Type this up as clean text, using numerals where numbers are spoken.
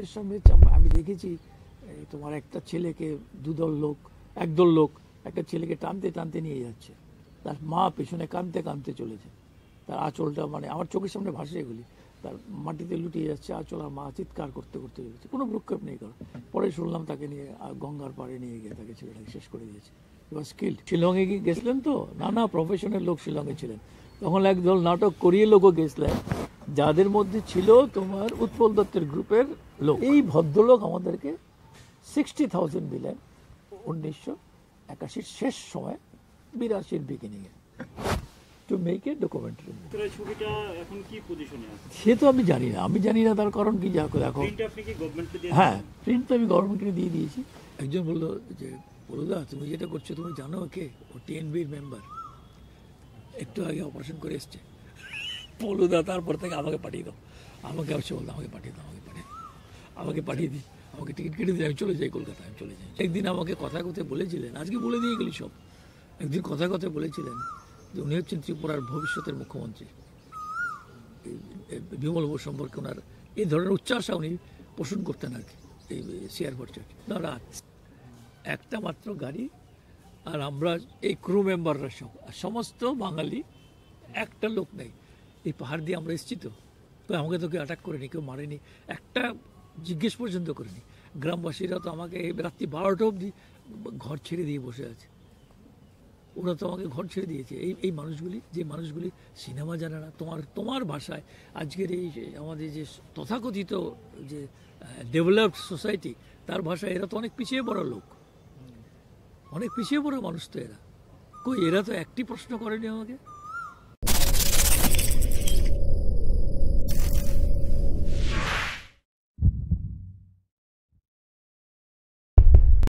এর সামনে আমি দেখেছি তোমার একটা ছেলেকে একদল লোক একটা ছেলেকে টানতে টানতে নিয়ে যাচ্ছে, তার মা পেছনে কাঁদতে কাঁদতে চলেছে, তার আঁচলটা মানে আমার চোখের সামনে ভাসে এগুলি, তার মাটিতে লুটিয়ে যাচ্ছে আঁচল, আর মা চিৎকার করতে করতে চলেছে, কোনো ভ্রুক্ষেপ নেই কারণ। পরে শুনলাম তাকে নিয়ে গঙ্গার পাড়ে নিয়ে গিয়ে তাকে ছেলেটাকে শেষ করে দিয়েছে। এবার স্কিল্ড। শিলংয়ে কি গেছিলেন তো, নানা প্রফেশনের লোক শিলংয়ে ছিলেন, তখন একদল নাটক করিয়ে লোকও গেছিলেন, যাদের মধ্যে ছিল তোমার উৎপল দত্তের গ্রুপের লোক। এই ভদ্রলোক আমাদেরকে 60,000 দিলেন 1981 শেষ সময়, 82 বিগিনিংয়ে, টু মেক এ ডকুমেন্টারি। ছবিটা এখন কি পজিশনে আছে সে তো আমি জানি না তার কারণ কি। দেখো প্রিন্ট আপনি কি গভর্নমেন্টকে দিয়ে হ্যাঁ, প্রিন্ট তো আমি গভর্নমেন্টকে দিয়ে দিয়েছি। একজন বললো যে বলুদা তুমি যেটা করছো তুমি জানো কে, ও টিএনবির মেম্বার, একটু আগে অপারেশন করে এসছে। বলুদা তারপর থেকে আমাকে পাঠিয়ে দাও, আমাকে অবশ্যই বলতো আমাকে পাঠিয়ে দাও, আমাকে পাঠিয়ে দিই, আমাকে টিকিট কেটে দিই, আমি চলে যাই কলকাতায়, আমি চলে যাই। একদিন আমাকে কথায় কথায় বলেছিলেন, আজকে বলে দিয়ে গেলি সব, একদিন কথায় কথায় বলেছিলেন যে উনি হচ্ছেন ত্রিপুরার ভবিষ্যতের মুখ্যমন্ত্রী। বিমল বোস সম্পর্কে ওনার এই ধরনের উচ্চাসা উনি পোষণ করতেন আর কি, এই শেয়ার বাজার। না, একটা মাত্র গাড়ি, আর আমরা এই ক্রু মেম্বাররা সব, সমস্ত বাঙালি, একটা লোক নেই। এই পাহাড় দিয়ে আমরা এসেছি তো, আমাকে তো কেউ অ্যাটাক করেনি, কেউ মারেনি, একটা জিজ্ঞেস পর্যন্ত করেনি। গ্রামবাসীরা তো আমাকে রাত্রি 12টা অবধি ঘর ছেড়ে দিয়ে বসে আছে, ওরা তো আমাকে ঘর ছেড়ে দিয়েছে। এই মানুষগুলি, যে মানুষগুলি সিনেমা জানে না, তোমার ভাষায় আজকের এই আমাদের যে তথাকথিত যে ডেভেলপড সোসাইটি, তার ভাষায় এরা তো অনেক পিছিয়ে পড়া লোক, অনেক পিছিয়ে পড়া মানুষ তো এরা। কই, এরা তো একটি প্রশ্ন করেনি আমাকে।